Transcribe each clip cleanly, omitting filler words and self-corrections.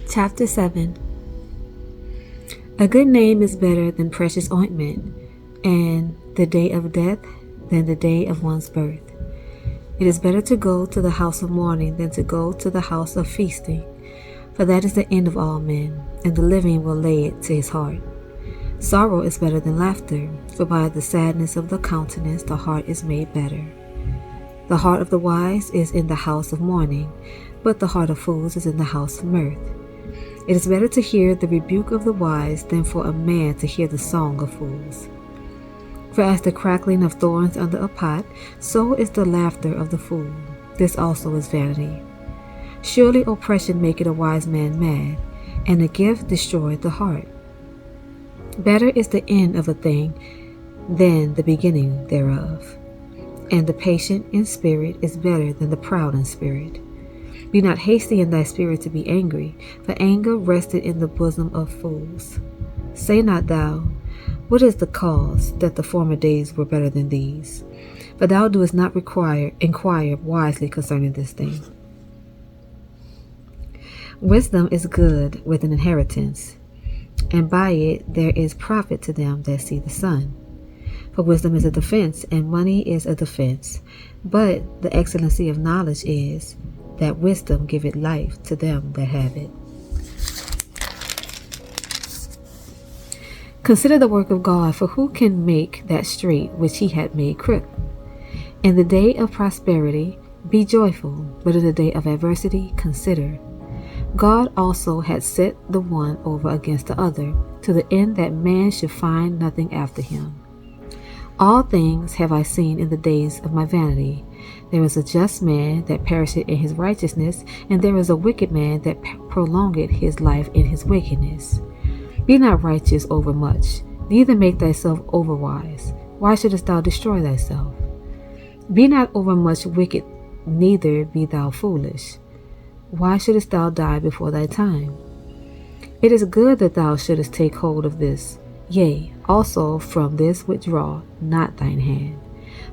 Chapter 7. A good name is better than precious ointment, and the day of death than the day of one's birth. It is better to go to the house of mourning than to go to the house of feasting, for that is the end of all men, and the living will lay it to his heart. Sorrow is better than laughter, for by the sadness of the countenance the heart is made better. The heart of the wise is in the house of mourning, but the heart of fools is in the house of mirth. It is better to hear the rebuke of the wise than for a man to hear the song of fools. For as the crackling of thorns under a pot, so is the laughter of the fool. This also is vanity. Surely oppression maketh a wise man mad, and a gift destroyeth the heart. Better is the end of a thing than the beginning thereof, and the patient in spirit is better than the proud in spirit. Be not hasty in thy spirit to be angry, for anger resteth in the bosom of fools. Say not thou, what is the cause that the former days were better than these? For thou doest not inquire wisely concerning this thing. Wisdom is good with an inheritance, and by it there is profit to them that see the sun. For wisdom is a defense, and money is a defense. But the excellency of knowledge is that wisdom giveth life to them that have it. Consider the work of God, for who can make that straight which he had made crooked? In the day of prosperity be joyful, but in the day of adversity consider. God also had set the one over against the other, to the end that man should find nothing after him. All things have I seen in the days of my vanity. There is a just man that perisheth in his righteousness, and there is a wicked man that prolongeth his life in his wickedness. Be not righteous over much, neither make thyself overwise. Why shouldest thou destroy thyself? Be not over much wicked, neither be thou foolish. Why shouldest thou die before thy time? It is good that thou shouldest take hold of this, yea, also from this withdraw not thine hand.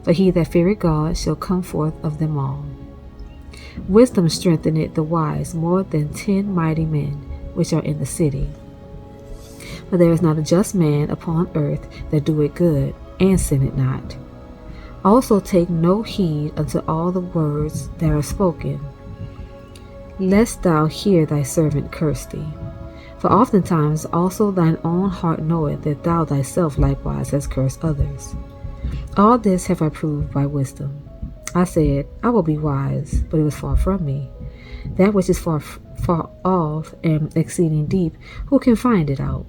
For he that feareth God shall come forth of them all. Wisdom strengtheneth the wise more than 10 mighty men which are in the city. For there is not a just man upon earth that doeth good, and sinneth not. Also take no heed unto all the words that are spoken, lest thou hear thy servant curse thee. For oftentimes also thine own heart knoweth that thou thyself likewise hast cursed others. All this have I proved by wisdom. I said, I will be wise, but it was far from me. That which is far off and exceeding deep, who can find it out?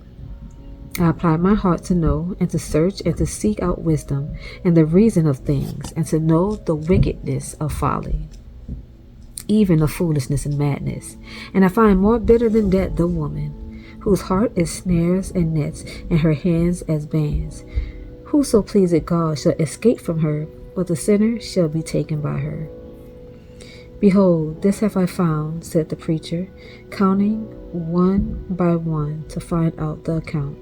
I applied my heart to know, and to search, and to seek out wisdom, and the reason of things, and to know the wickedness of folly, even of foolishness and madness. And I find more bitter than death the woman, whose heart is snares and nets, and her hands as bands. Whoso pleaseth God shall escape from her, but the sinner shall be taken by her. Behold, this have I found, said the preacher, counting one by one to find out the account,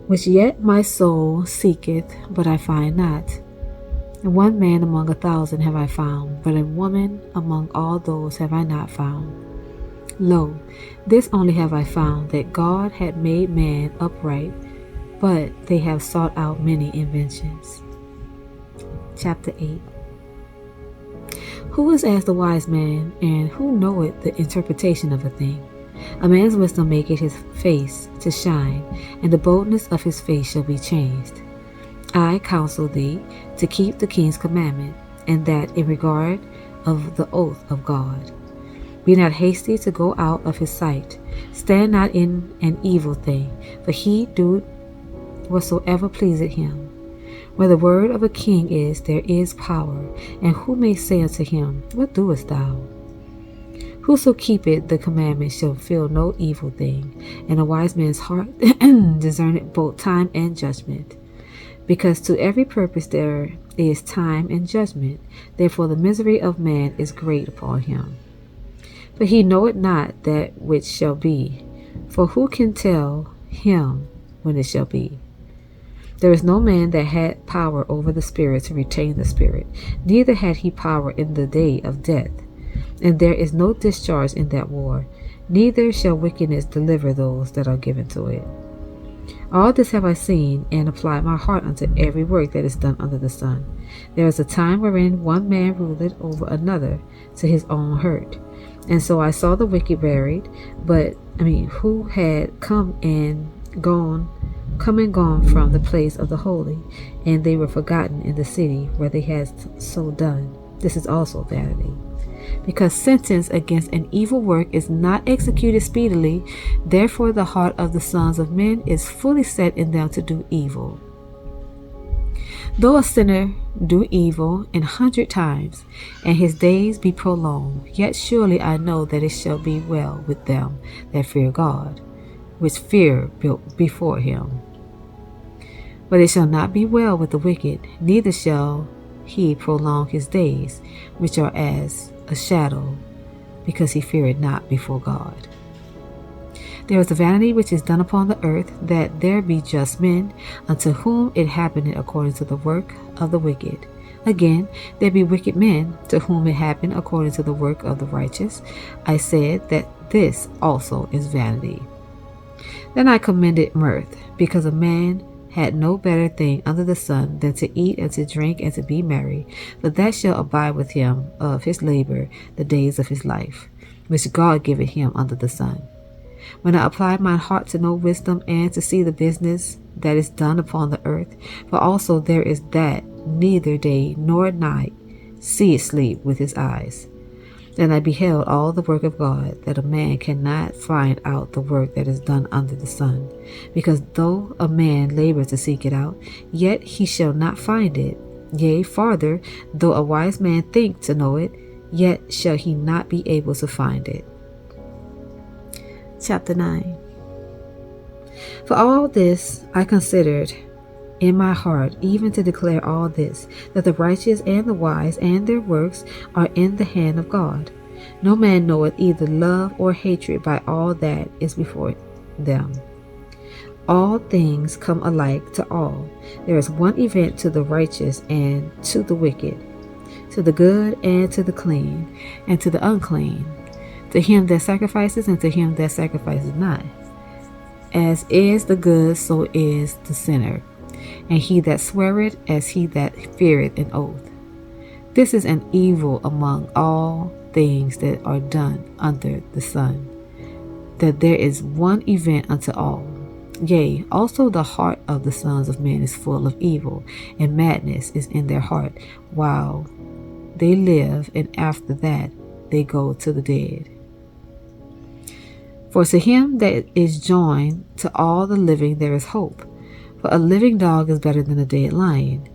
which yet my soul seeketh, but I find not. And one man among 1,000 have I found, but a woman among all those have I not found. Lo, this only have I found, that God had made man upright, but they have sought out many inventions. Chapter 8. Who is as the wise man, and who knoweth the interpretation of a thing? A man's wisdom maketh his face to shine, and the boldness of his face shall be changed. I counsel thee to keep the king's commandment, and that in regard of the oath of God. Be not hasty to go out of his sight. Stand not in an evil thing, for he doeth whatsoever pleaseth him. Where the word of a king is, there is power, and who may say unto him, what doest thou? Whoso keepeth the commandment shall feel no evil thing, and a wise man's heart discerneth both time and judgment. Because to every purpose there is time and judgment, therefore the misery of man is great upon him. But he knoweth not that which shall be, for who can tell him when it shall be? There is no man that had power over the spirit to retain the spirit, neither had he power in the day of death. and there is no discharge in that war, neither shall wickedness deliver those that are given to it. All this have I seen, and applied my heart unto every work that is done under the sun. There is a time wherein one man ruleth over another to his own hurt. And so I saw the wicked buried, who had come and gone from the place of the holy, and they were forgotten in the city where they had so done. This is also vanity. Because sentence against an evil work is not executed speedily, therefore the heart of the sons of men is fully set in them to do evil. Though a sinner do evil 100 times, and his days be prolonged, yet surely I know that it shall be well with them that fear God, which fear built before him. But it shall not be well with the wicked, neither shall he prolong his days, which are as a shadow, because he feared not before God. There is a vanity which is done upon the earth, that there be just men, unto whom it happeneth according to the work of the wicked. Again, there be wicked men, to whom it happened according to the work of the righteous. I said that this also is vanity. Then I commended mirth, because a man had no better thing under the sun than to eat and to drink and to be merry, for that shall abide with him of his labor the days of his life, which God giveth him under the sun. When I applied my heart to know wisdom, and to see the business that is done upon the earth, for also there is that neither day nor night seeth sleep with his eyes. Then I beheld all the work of God, that a man cannot find out the work that is done under the sun. Because though a man labor to seek it out, yet he shall not find it. Yea, farther, though a wise man think to know it, yet shall he not be able to find it. Chapter 9. For all this I considered in my heart, even to declare all this, that the righteous and the wise and their works are in the hand of God. No man knoweth either love or hatred by all that is before them. All things come alike to all. There is one event to the righteous and to the wicked, to the good and to the clean, and to the unclean, to him that sacrifices and to him that sacrifices not. As is the good, so is the sinner, and he that sweareth as he that feareth an oath. This is an evil among all things that are done under the sun, that there is one event unto all. Yea, also the heart of the sons of men is full of evil, and madness is in their heart while they live, and after that they go to the dead. For to him that is joined to all the living there is hope. For a living dog is better than a dead lion.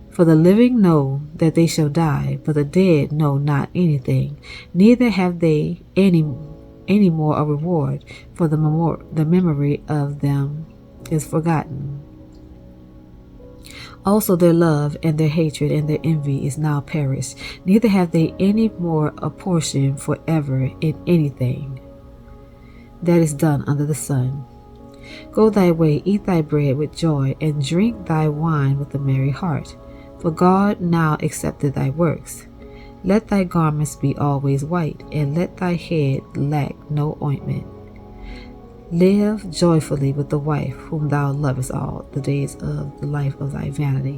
For the living know that they shall die, but the dead know not anything, neither have they any more a reward, for the memory of them is forgotten. Also their love and their hatred and their envy is now perished, neither have they any more a portion forever in anything that is done under the sun. Go thy way, eat thy bread with joy, and drink thy wine with a merry heart, for God now accepteth thy works. Let thy garments be always white, and let thy head lack no ointment. Live joyfully with the wife whom thou lovest all the days of the life of thy vanity,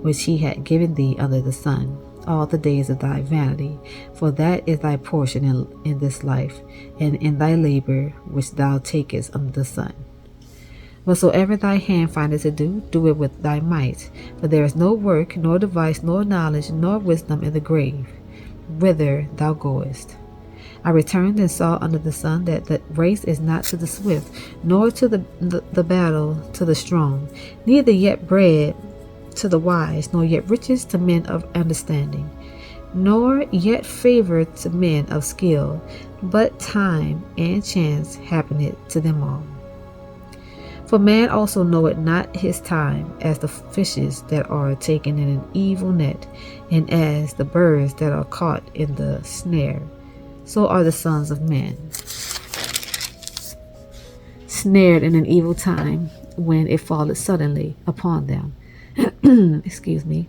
which he hath given thee under the sun, all the days of thy vanity, for that is thy portion in this life, and in thy labor which thou takest under the sun. Whatsoever thy hand findeth to do, do it with thy might, for there is no work, nor device, nor knowledge, nor wisdom in the grave, whither thou goest. I returned and saw under the sun that the race is not to the swift, nor to the battle to the strong, neither yet bread to the wise, nor yet riches to men of understanding, nor yet favor to men of skill, but time and chance happeneth to them all. For man also knoweth not his time, as the fishes that are taken in an evil net, and as the birds that are caught in the snare, so are the sons of men snared in an evil time, when it falleth suddenly upon them. Excuse me.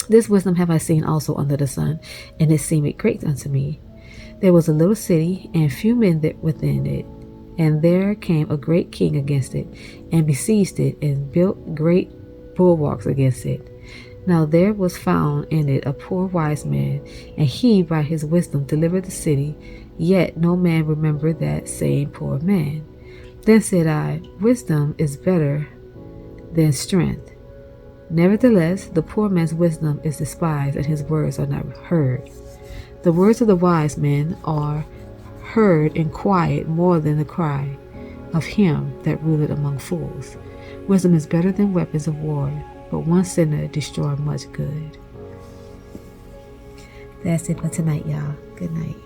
This wisdom have I seen also under the sun, and it seemed great unto me. There was a little city, and few men within it. And there came a great king against it, and besieged it, and built great bulwarks against it. Now there was found in it a poor wise man, and he by his wisdom delivered the city, yet no man remembered that same poor man. Then said I, Wisdom is better than strength. Nevertheless, the poor man's wisdom is despised, and his words are not heard. The words of the wise man are heard in quiet more than the cry of him that ruleth among fools. Wisdom is better than weapons of war, but one sinner destroy much good. That's it for tonight, y'all. Good night.